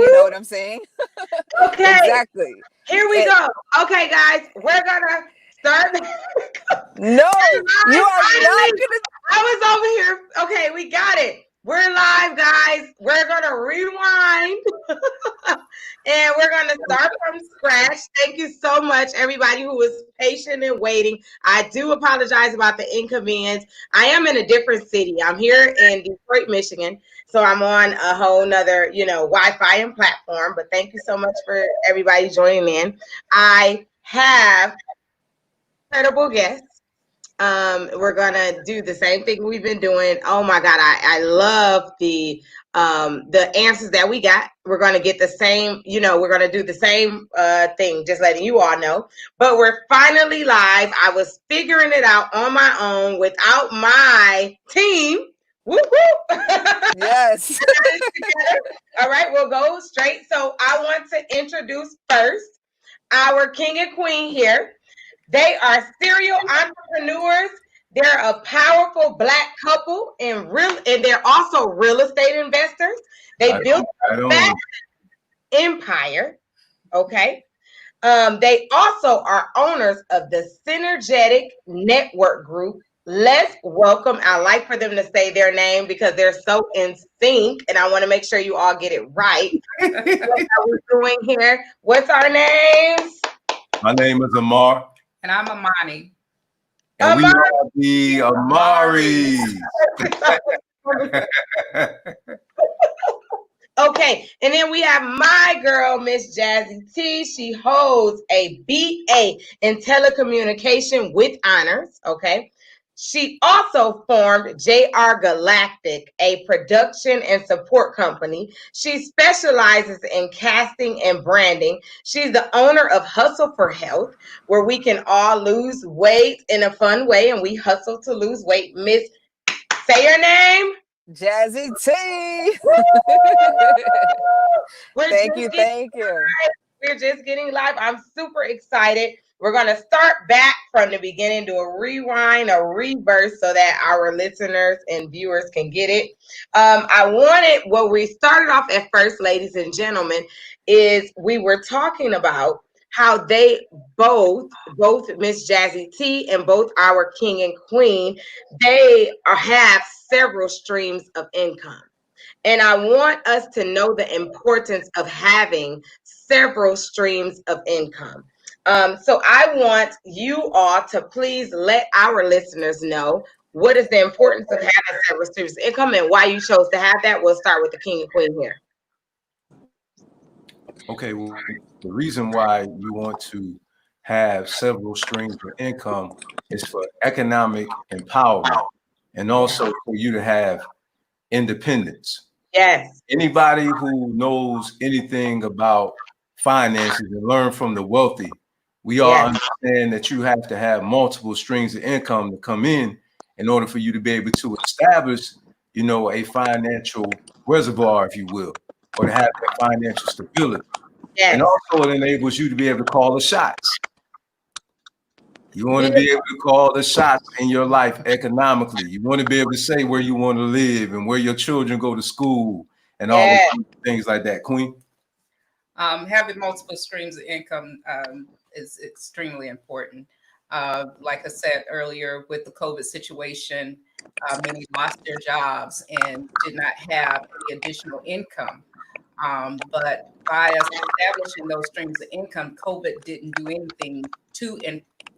You know what I'm saying? Okay. Exactly. Here we go. Okay, guys, we're gonna start. No, you are not Finally, gonna. I was over here. Okay, we got it. We're live, guys. We're gonna rewind and we're gonna start from scratch. Thank you so much, everybody who was patient and waiting. I do apologize about the inconvenience. I am in a different city. I'm here in Detroit, Michigan. So I'm on a whole nother, Wi-Fi and platform. But thank you so much for everybody joining in. I have incredible guests. We're gonna do the same thing we've been doing. Oh my God, I love the answers that we got. We're gonna get the same, we're gonna do the same thing, just letting you all know. But we're finally live. I was figuring it out on my own without my team. Whoop whoop. Yes. All right, we'll go straight. So I want to introduce first our king and queen here. They are serial entrepreneurs. They're a powerful Black couple and they're also real estate investors. They built a vast empire. Okay. They also are owners of the Synergetic Network Group. Let's welcome. I like for them to say their name because they're so in sync, and I want to make sure you all get it right. What are we doing here? What's our names? My name is Amar. And I'm Amani. And we are the Amari. Okay, and then we have my girl, Miss Jazzy T. She holds a BA in telecommunication with honors. Okay. She also formed JR Galactic, a production and support company. She specializes in casting and branding. She's the owner of Hustle for Health, where we can all lose weight in a fun way, and we hustle to lose weight. Miss, say your name. Jazzy T. Thank you. We're just getting live. I'm super excited. We're going to start back from the beginning, do a rewind, a reverse so that our listeners and viewers can get it. What we started off at first, ladies and gentlemen, is we were talking about how they both Miss Jazzy T and both our king and queen, they have several streams of income. And I want us to know the importance of having several streams of income. So I want you all to please let our listeners know what is the importance of having several streams of income and why you chose to have that. We'll start with the king and queen here. Okay, well, the reason why you want to have several streams of income is for economic empowerment and also for you to have independence. Yes. Anybody who knows anything about finances and learn from the wealthy, we all understand that you have to have multiple streams of income to come in order for you to be able to establish, a financial reservoir, if you will, or to have that financial stability. Yes. And also it enables you to be able to call the shots. You want to be able to call the shots in your life economically. You want to be able to say where you want to live and where your children go to school and all the things like that. Queen? Having multiple streams of income is extremely important. Like I said earlier, with the COVID situation, many lost their jobs and did not have any additional income. But by us establishing those streams of income, COVID didn't do anything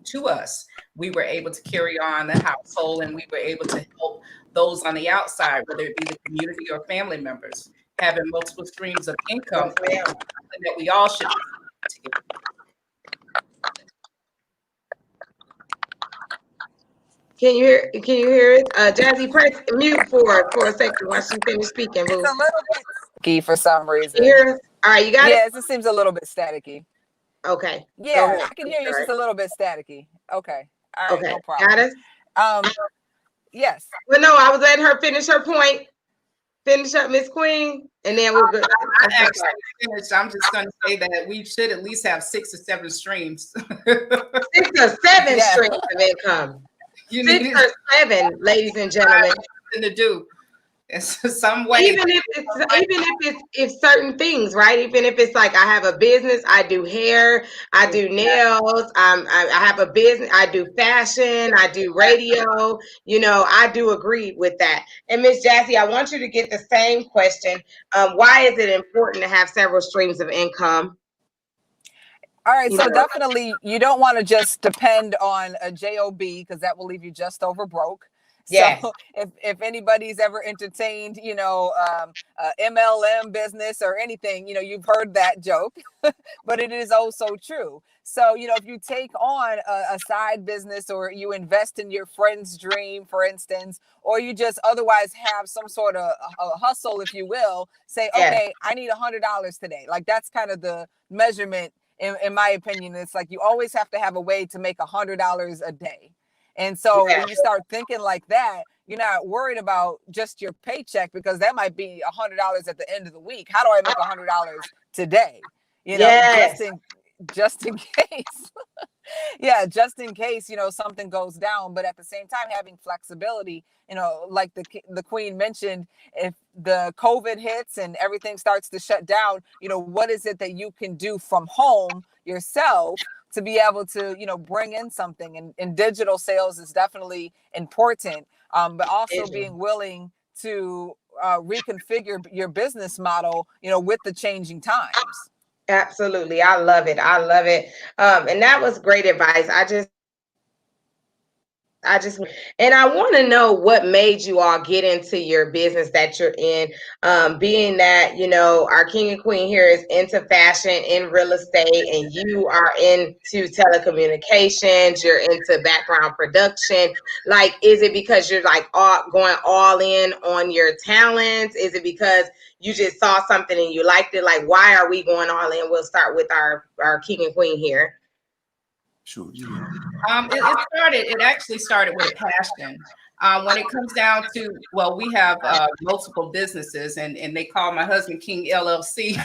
to us. We were able to carry on the household, and we were able to help those on the outside, whether it be the community or family members. Having multiple streams of income is something that we all should do together. Can you hear it? Jazzy, press mute for a second while she finish speaking. It's a little bit staticky for some reason. All right, you got it? Yes, it seems a little bit staticky. Okay. Yeah, I can hear you. It's just a little bit staticky. Okay. All right, no problem. Got it? Yes. Well, no, I was letting her finish her point. Finish up, Miss Queen, and then we'll go. I actually finished. I'm just going to say that we should at least have 6 or 7 streams. 6 or 7 streams of income. 6 or 7, ladies and gentlemen. To do. It's some way. Even if certain things, right? Even if it's like I have a business, I do hair, I do nails, I have a business, I do fashion, I do radio. I do agree with that. And Miss Jassy, I want you to get the same question. Why is it important to have several streams of income? All right, so definitely you don't want to just depend on a job, because that will leave you just over broke. Yes. So if anybody's ever entertained, MLM business or anything, you've heard that joke, but it is also true. So, if you take on a side business, or you invest in your friend's dream, for instance, or you just otherwise have some sort of a hustle, if you will, say, okay, I need $100 today. Like, that's kind of the measurement. In my opinion, it's like you always have to have a way to make $100 a day. And so when you start thinking like that, you're not worried about just your paycheck, because that might be $100 at the end of the week. How do I make $100 today? Just in case. Yeah, just in case, something goes down. But at the same time, having flexibility, like the Queen mentioned, if the COVID hits and everything starts to shut down, what is it that you can do from home yourself to be able to, bring in something? And digital sales is definitely important, but also being willing to reconfigure your business model, with the changing times. Absolutely. I love it. And that was great advice. And I want to know what made you all get into your business that you're in. Being that, our king and queen here is into fashion, in real estate, and you are into telecommunications, you're into background production. Like, is it because you're like going all in on your talents? Is it because you just saw something and you liked it? Like, why are we going all in? We'll start with our king and queen here. Sure. It actually started with a passion. When it comes down to, well, we have multiple businesses, and they call my husband King LLC.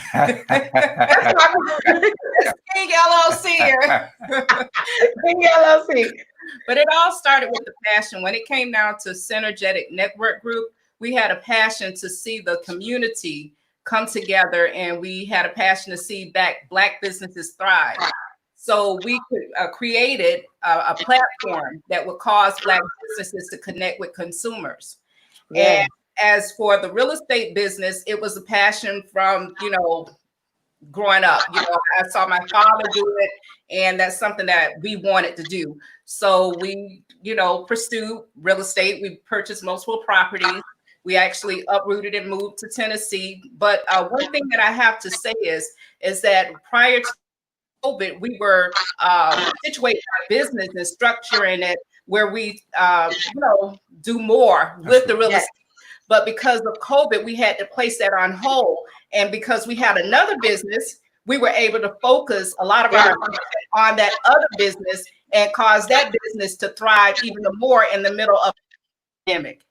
King LLC here. King LLC. But it all started with the passion. When it came down to Synergetic Network Group, we had a passion to see the community come together, and we had a passion to see Black businesses thrive. So we created a platform that would cause Black businesses to connect with consumers. Yeah. And as for the real estate business, it was a passion from, growing up. I saw my father do it, and that's something that we wanted to do. So we, pursued real estate. We purchased multiple properties. We actually uprooted and moved to Tennessee. But one thing that I have to say is that prior to COVID, we were situating our business and structuring it where we, do more with the real estate. But because of COVID, we had to place that on hold. And because we had another business, we were able to focus a lot of our on that other business and cause that business to thrive even more in the middle of the pandemic.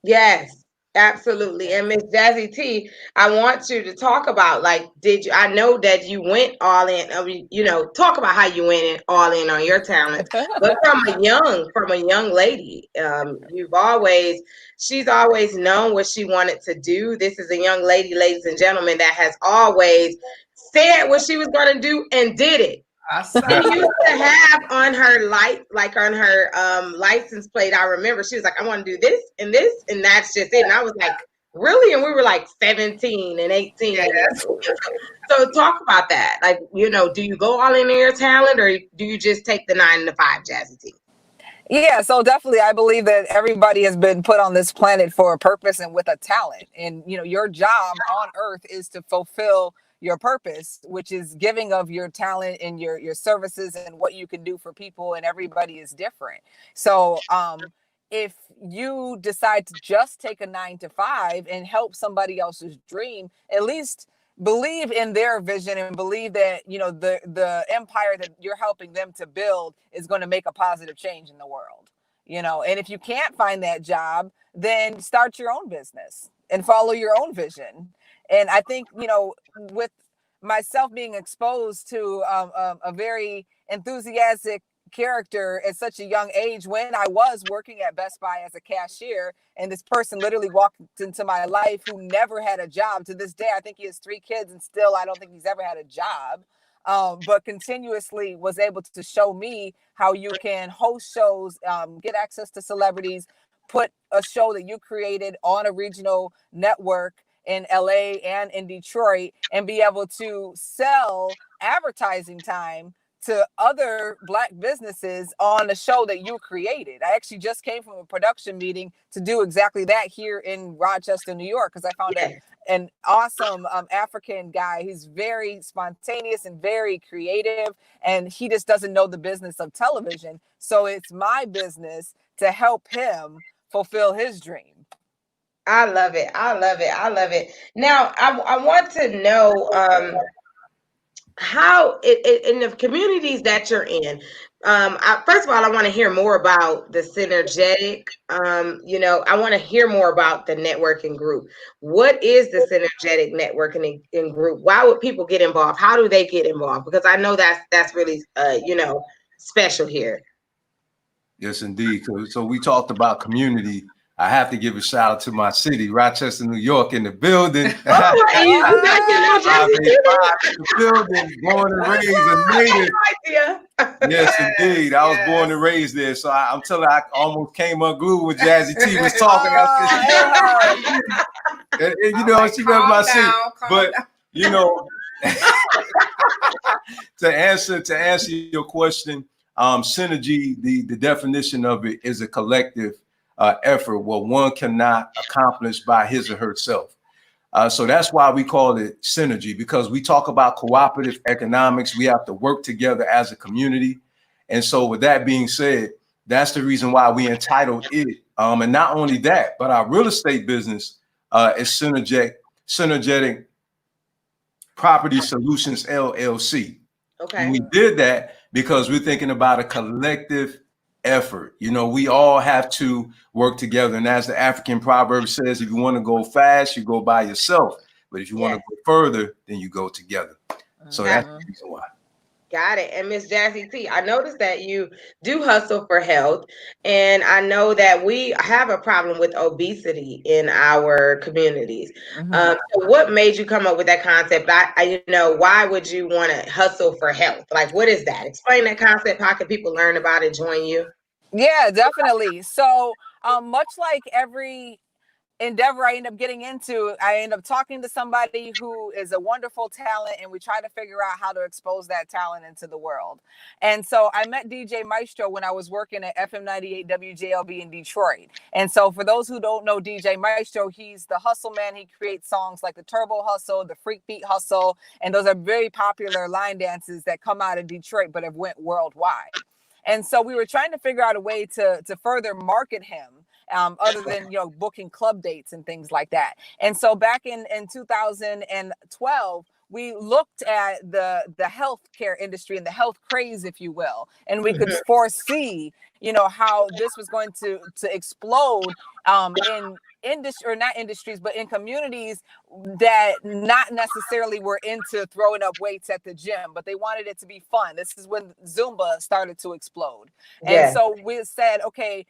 Yes. Absolutely. And Miss Jazzy T, I want you to talk about, like, I know that you went all in, talk about how you went all in on your talents, but from a young lady, she's always known what she wanted to do. This is a young lady, ladies and gentlemen, that has always said what she was going to do and did it. Awesome. She used to have on her license plate, I remember she was like, I want to do this, and that's just it. And I was like, really? And we were like 17 and 18. Yes. So talk about that. Like, do you go all in your talent, or do you just take the 9 to 5, Jazzy T? Yeah, so definitely I believe that everybody has been put on this planet for a purpose and with a talent. And, your job on earth is to fulfill your purpose, which is giving of your talent and your services and what you can do for people, and everybody is different. So if you decide to just take a 9 to 5 and help somebody else's dream, at least believe in their vision and believe that, the empire that you're helping them to build is going to make a positive change in the world. And if you can't find that job, then start your own business and follow your own vision. And I think, with myself being exposed to a very enthusiastic character at such a young age when I was working at Best Buy as a cashier. And this person literally walked into my life who never had a job. To this day, I think he has 3 kids and still I don't think he's ever had a job. But continuously was able to show me how you can host shows, get access to celebrities, put a show that you created on a regional network in LA and in Detroit, and be able to sell advertising time to other Black businesses on a show that you created. I actually just came from a production meeting to do exactly that here in Rochester, New York, because I found an awesome African guy. He's very spontaneous and very creative, and he just doesn't know the business of television. So it's my business to help him fulfill his dream. I love it. I love it. I love it. Now, I want to know how in the communities that you're in. First of all, I want to hear more about the synergetic. I want to hear more about the networking group. What is the synergetic networking in group? Why would people get involved? How do they get involved? Because I know that's really special here. Yes, indeed. So we talked about community. I have to give a shout out to my city, Rochester, New York, in the building. Born and raised a native. Yes, indeed. I was born and raised there. So I'm telling you, I almost came unglued when Jazzy T was talking. She loves my city. But to answer your question, synergy, the definition of it is a collective effort what one cannot accomplish by his or herself. So that's why we call it synergy, because we talk about cooperative economics. We have to work together as a community. And so with that being said, that's the reason why we entitled it. And not only that, but our real estate business is Synergetic Property Solutions, LLC. Okay. And we did that because we're thinking about a collective effort. We all have to work together. And as the African proverb says, if you want to go fast, you go by yourself. But if you want to go further, then you go together. So that's the reason why. Got it. And Miss Jazzy T, I noticed that you do hustle for health. And I know that we have a problem with obesity in our communities. So what made you come up with that concept? Why would you want to hustle for health? Like, what is that? Explain that concept. How can people learn about it, join you? Yeah, definitely. So much like every endeavor I end up getting into, I end up talking to somebody who is a wonderful talent, and we try to figure out how to expose that talent into the world. And so I met DJ Maestro when I was working at FM 98 WJLB in Detroit. And so for those who don't know DJ Maestro, he's the hustle man. He creates songs like the Turbo Hustle, the Freak Beat Hustle, and those are very popular line dances that come out of Detroit but have went worldwide. And so we were trying to figure out a way to further market him, other than booking club dates and things like that. And so back in 2012, we looked at the healthcare industry and the health craze, if you will, and we could foresee how this was going to explode in industry, or not industries, but in communities that not necessarily were into throwing up weights at the gym, but they wanted it to be fun. This is when Zumba started to explode. And so we said, okay,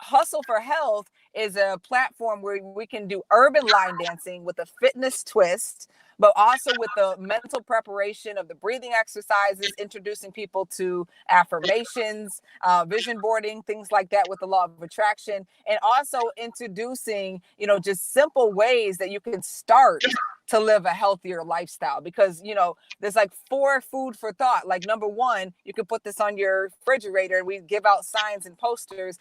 Hustle for Health is a platform where we can do urban line dancing with a fitness twist, but also with the mental preparation of the breathing exercises, introducing people to affirmations, vision boarding, things like that with the law of attraction, and also introducing, just simple ways that you can start to live a healthier lifestyle. Because, there's like 4 food for thought. Like, number 1, you can put this on your refrigerator, and we give out signs and posters,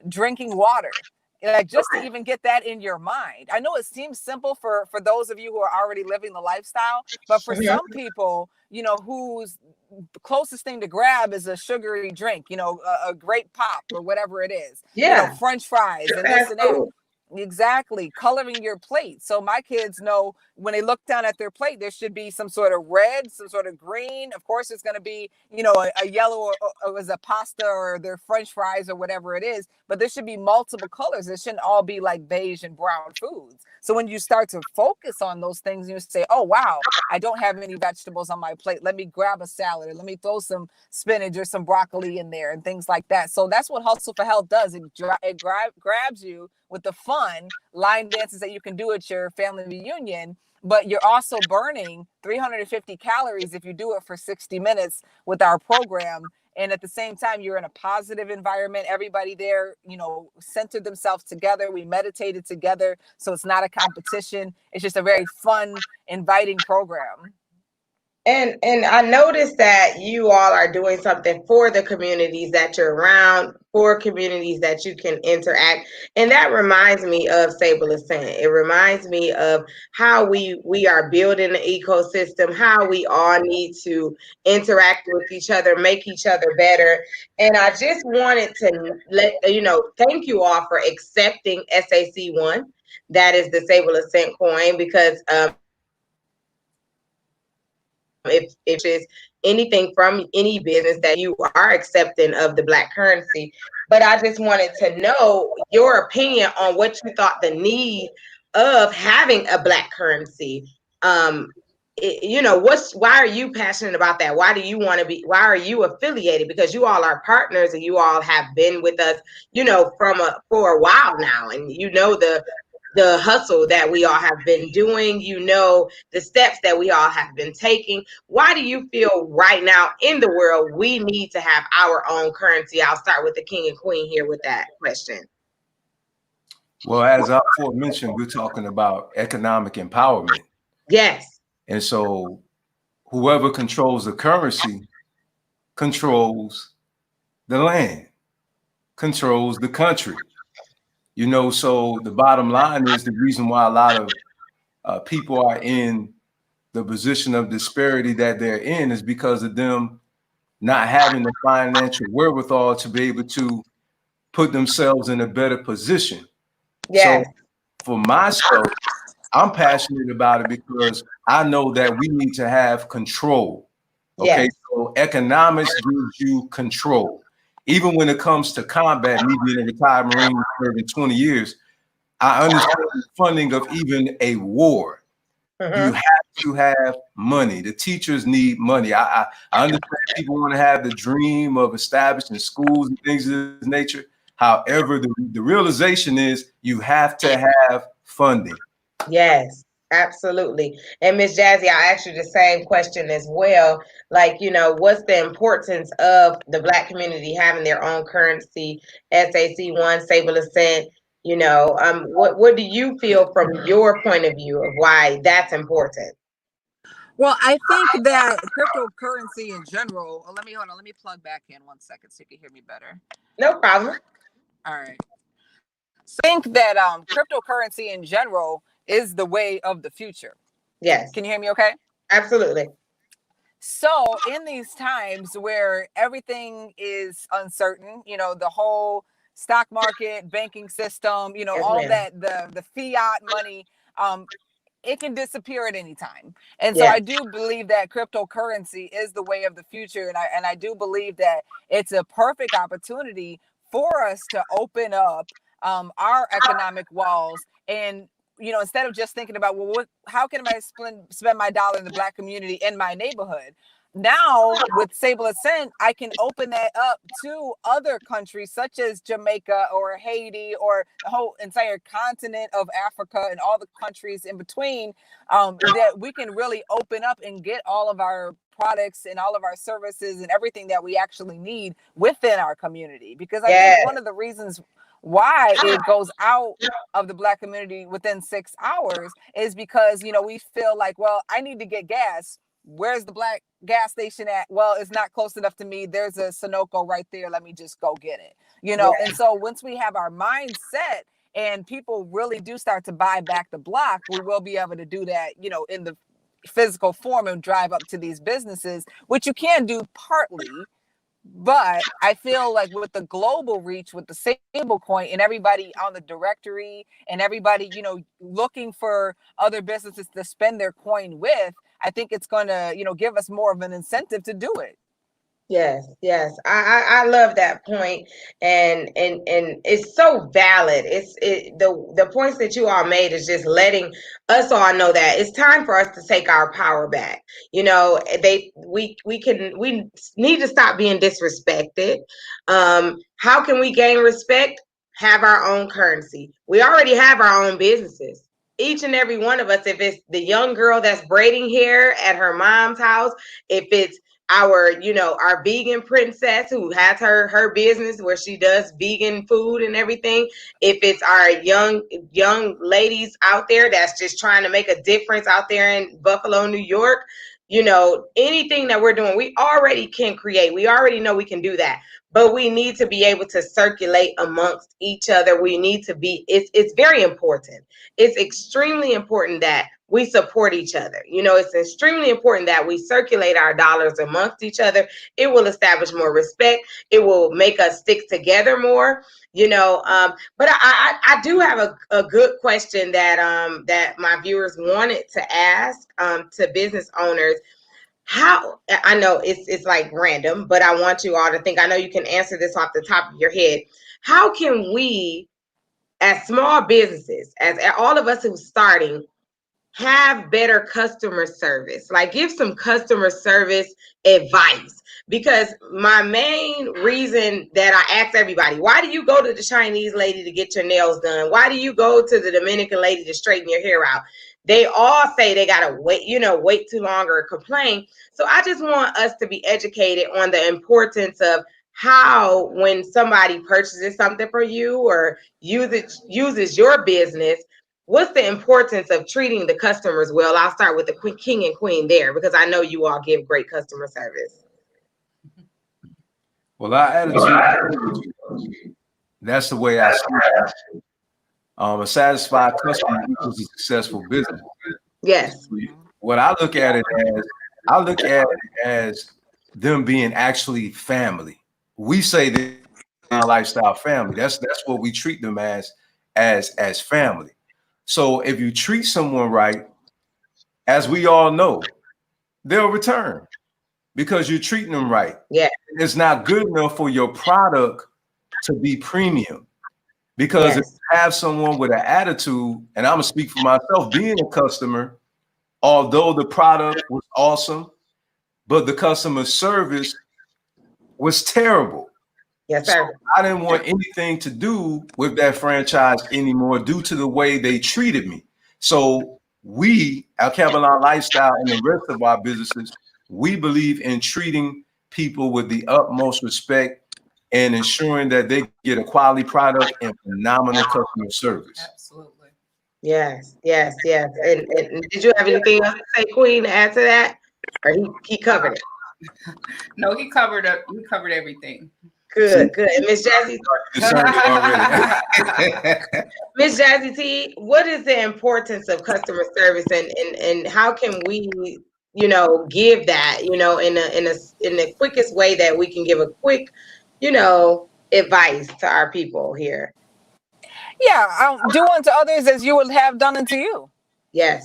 drinking water. Like, just to even get that in your mind. I know it seems simple for those of you who are already living the lifestyle, but for some people, whose closest thing to grab is a sugary drink, a grape pop or whatever it is, French fries and this and that. Exactly. Coloring your plate. So my kids know when they look down at their plate, there should be some sort of red, some sort of green. Of course, it's going to be, a yellow or as a pasta or their French fries or whatever it is. But there should be multiple colors. It shouldn't all be like beige and brown foods. So when you start to focus on those things, you say, oh, wow, I don't have any vegetables on my plate. Let me grab a salad or let me throw some spinach or some broccoli in there and things like that. So that's what Hustle for Health does. It grabs you with the fun line dances that you can do at your family reunion, but you're also burning 350 calories if you do it for 60 minutes with our program. And at the same time, you're in a positive environment. Everybody there, centered themselves together. We meditated together. So it's not a competition. It's just a very fun, inviting program. And I noticed that you all are doing something for the communities that you're around, for communities that you can interact. And that reminds me of Sable Ascent. It reminds me of how we are building an ecosystem, how we all need to interact with each other, make each other better. And I just wanted to thank you all for accepting SAC1. That is the Sable Ascent coin, because if it's anything from any business that you are accepting of the Black currency. But I just wanted to know your opinion on what you thought the need of having a Black currency. Why are you passionate about that? Why are you affiliated? Because you all are partners and you all have been with us, for a while now, and the hustle that we all have been doing, the steps that we all have been taking. Why do you feel right now in the world we need to have our own currency? I'll start with the king and queen here with that question. Well, as I aforementioned, we're talking about economic empowerment. Yes. And so whoever controls the currency controls the land, controls the country. So the bottom line is the reason why a lot of people are in the position of disparity that they're in is because of them not having the financial wherewithal to be able to put themselves in a better position. Yes. So for myself, I'm passionate about it because I know that we need to have control. Okay, yes. So economics gives you control. Even when it comes to combat, me being a retired Marine serving 20 years, I understand the funding of even a war. You have to have money. The teachers need money. I understand people want to have the dream of establishing schools and things of this nature. However, the realization is you have to have funding. Yes, absolutely. And Miss Jazzy, I asked you the same question as well. Like, what's the importance of the Black community having their own currency, SAC1, Sable Ascent? What do you feel from your point of view of why that's important? Well, I think that cryptocurrency in general, let me plug back in 1 second so you can hear me better. No problem. All right. So I think that cryptocurrency in general is the way of the future. Yes. Can you hear me okay? Absolutely. So in these times where everything is uncertain, the whole stock market, banking system, Yes, all ma'am. that, the fiat money, it can disappear at any time. And so Yes. I do believe that cryptocurrency is the way of the future. And I do believe that it's a perfect opportunity for us to open up our economic walls. And instead of just thinking about, well, how can I spend my dollar in the Black community in my neighborhood? Now with Sable Ascent, I can open that up to other countries such as Jamaica or Haiti or the whole entire continent of Africa and all the countries in between, that we can really open up and get all of our products and all of our services and everything that we actually need within our community. Because I think one of the reasons why it goes out of the Black community within 6 hours is because, we feel like, well, I need to get gas. Where's the Black gas station at? Well, it's not close enough to me. There's a Sunoco right there. Let me just go get it. And so once we have our mindset and people really do start to buy back the block, we will be able to do that, in the physical form and drive up to these businesses, which you can do partly, But I feel like with the global reach, with the stable coin and everybody on the directory and everybody, looking for other businesses to spend their coin with, I think it's going to, give us more of an incentive to do it. Yes, yes. I love that point, and it's so valid. The points that you all made is just letting us all know that it's time for us to take our power back. We need to stop being disrespected. How can we gain respect? Have our own currency. We already have our own businesses. Each and every one of us, if it's the young girl that's braiding hair at her mom's house, if it's our vegan princess who has her business where she does vegan food and everything, if it's our young ladies out there that's just trying to make a difference out there in Buffalo, New York, anything that we're doing, we already can create. We already know we can do that, but we need to be able to circulate amongst each other. We need to be, it's very important. It's extremely important that we support each other. It's extremely important that we circulate our dollars amongst each other. It will establish more respect. It will make us stick together more. But I do have a good question that my viewers wanted to ask to business owners. How, I know it's like random, but I want you all to think. I know you can answer this off the top of your head. How can we, as small businesses, as all of us who's starting, have better customer service? Like, give some customer service advice. Because my main reason that I ask everybody, why do you go to the Chinese lady to get your nails done? Why do you go to the Dominican lady to straighten your hair out? They all say they gotta wait too long or complain. So I just want us to be educated on the importance of how, when somebody purchases something for you or uses your business, what's the importance of treating the customers well? I'll start with the king and queen there, because I know you all give great customer service. Well, our attitude, that's the way I see it. A satisfied customer equals a successful business. Yes. What I look at it as them being actually family. We say that our lifestyle family. That's what we treat them as family. So if you treat someone right, as we all know, they'll return because you're treating them right. Yeah. It's not good enough for your product to be premium. Because if you have someone with an attitude, and I'm gonna speak for myself, being a customer, although the product was awesome, but the customer service was terrible. Yes, sir. So I didn't want anything to do with that franchise anymore due to the way they treated me. So we, our Cavalon Lifestyle, and the rest of our businesses, we believe in treating people with the utmost respect and ensuring that they get a quality product and phenomenal customer service. Absolutely. Yes. And did you have anything else to say, Queen, to add to that? Or he covered it? No, he covered everything. Good. And Miss Jazzy, Miss Jazzy T, what is the importance of customer service, and how can we, give that, in the quickest way that we can give a quick, advice to our people here? Yeah, do unto others as you would have done unto you. Yes.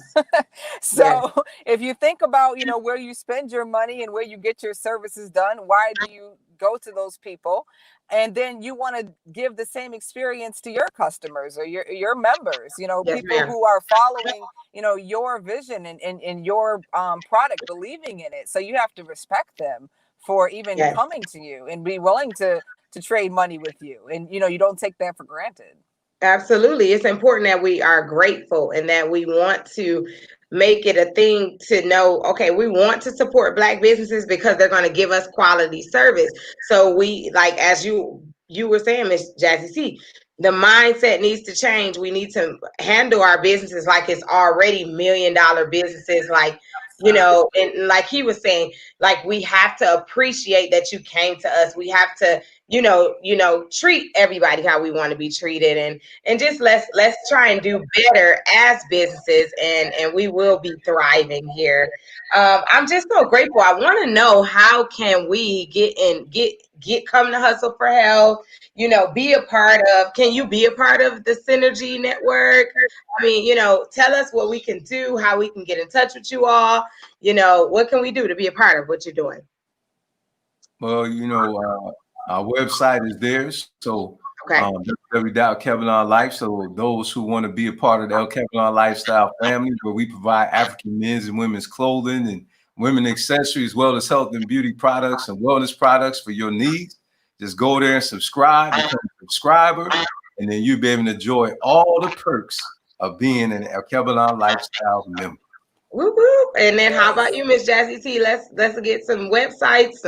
So if you think about, where you spend your money and where you get your services done, why do you go to those people? And then you want to give the same experience to your customers or your members, Yes, people ma'am. who are following, your vision and your product, believing in it. So you have to respect them for even coming to you and be willing to trade money with you. And, you don't take that for granted. Absolutely. It's important that we are grateful and that we want to make it a thing to know, okay, we want to support Black businesses because they're going to give us quality service. So we, like, as you were saying, Miss Jazzy C, the mindset needs to change. We need to handle our businesses like it's already $1 million businesses, like, and like he was saying, like, we have to appreciate that you came to us. We have to treat everybody how we want to be treated, and just let's try and do better as businesses, and we will be thriving here. I'm just so grateful. I want to know, how can we get come to Hustle for Health, be a part of, can you be a part of the Synergy Network? I mean, tell us what we can do, how we can get in touch with you all. What can we do to be a part of what you're doing? Well, our website is there. So Okay. www.kevlarlife. So those who want to be a part of the El Kevlar Lifestyle family, where we provide African men's and women's clothing and women accessories, as well as health and beauty products and wellness products for your needs. Just go there and subscribe, become a subscriber, and then you'll be able to enjoy all the perks of being an El Kevlar Lifestyle member. Whoop, whoop. And then how about you, Miss Jazzy T? Let's get some websites,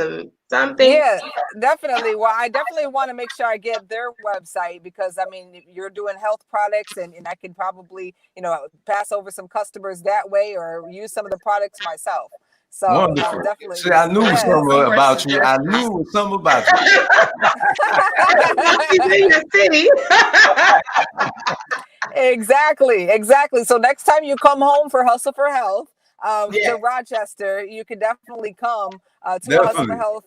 something. Yeah, definitely. Well, I definitely want to make sure I get their website, because I mean, you're doing health products, and I can probably, pass over some customers that way, or use some of the products myself. So definitely. See, I knew something about you. I knew something about you. In your city. Exactly. So next time you come home for Hustle for Health to Rochester, you can definitely come to a Hustle for Health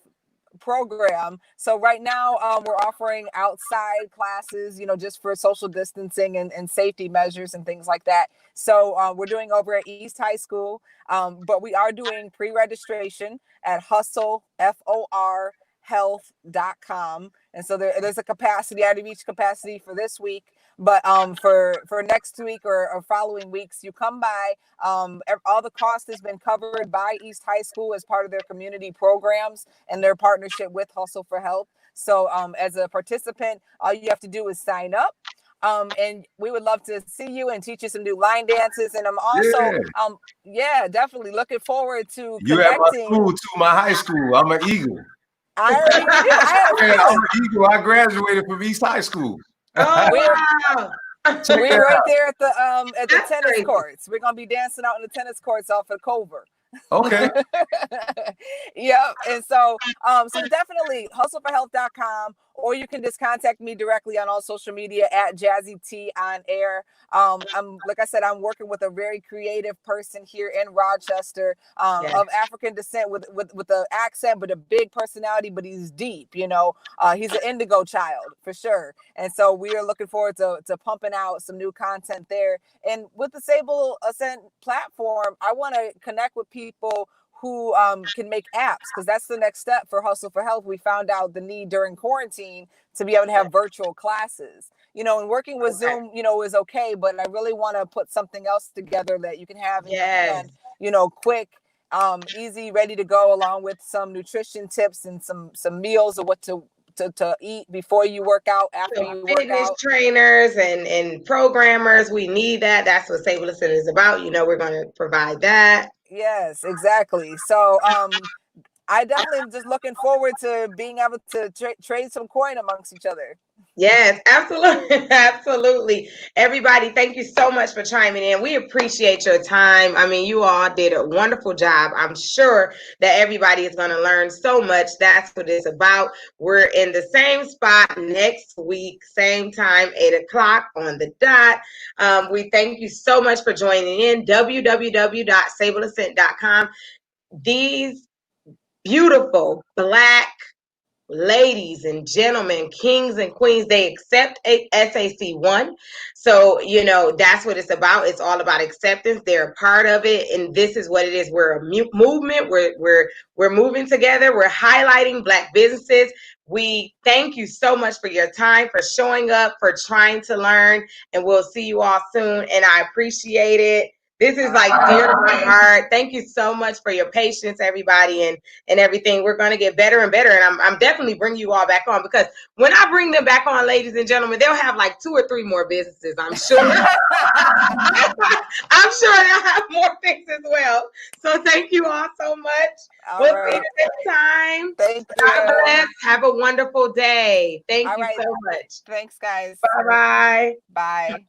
program. So right now we're offering outside classes, just for social distancing and safety measures and things like that. So we're doing over at East High School, but we are doing pre-registration at Hustle, FOR health.com. And so there's a capacity. I already reached capacity for this week, but for next week or following weeks, you come by. All the cost has been covered by East High School as part of their community programs and their partnership with Hustle for Health. So as a participant, all you have to do is sign up. And we would love to see you and teach you some new line dances. And I'm also, definitely looking forward to you connecting. At my school to my high school. I'm an Eagle. I already knew. I'm an Eagle. I graduated from East High School. Oh, wow. We're right there at the tennis courts. We're gonna be dancing out in the tennis courts off of Culver. Okay. Yep. And so definitely hustleforhealth.com, or you can just contact me directly on all social media at Jazzy T on air. Like I said, I'm working with a very creative person here in Rochester, of African descent with an accent, but a big personality, but he's deep, he's an indigo child for sure. And so we are looking forward to pumping out some new content there. And with the Sable Ascent platform, I want to connect with people who can make apps, because that's the next step for Hustle for Health. We found out the need during quarantine to be able to have virtual classes, and working with Zoom, is okay, but I really want to put something else together that you can have in your hand, quick, easy, ready to go, along with some nutrition tips and some meals of what to eat before you work out, after you work fitness out. Trainers and programmers, we need that. That's what Sable Ascent is about. We're going to provide that. Yes, exactly. So I definitely am just looking forward to being able to trade some coin amongst each other. Yes, absolutely. Absolutely. Everybody, thank you so much for chiming in. We appreciate your time. I mean, you all did a wonderful job. I'm sure that everybody is going to learn so much. That's what it's about. We're in the same spot next week, same time, 8:00 on the dot. We thank you so much for joining in. www.sableascent.com. These beautiful Black ladies and gentlemen, kings and queens, they accept SAC1. So, that's what it's about. It's all about acceptance. They're a part of it. And this is what it is. We're a movement. We're moving together. We're highlighting Black businesses. We thank you so much for your time, for showing up, for trying to learn. And we'll see you all soon. And I appreciate it. This is like dear to my heart. Thank you so much for your patience, everybody, and everything. We're going to get better and better. And I'm definitely bringing you all back on, because when I bring them back on, ladies and gentlemen, they'll have like 2 or 3 more businesses, I'm sure. I'm sure they'll have more things as well. So thank you all so much. We'll see you next time. Thank you. God bless. Have a wonderful day. Thank you so much. Thanks, guys. Bye-bye. Bye.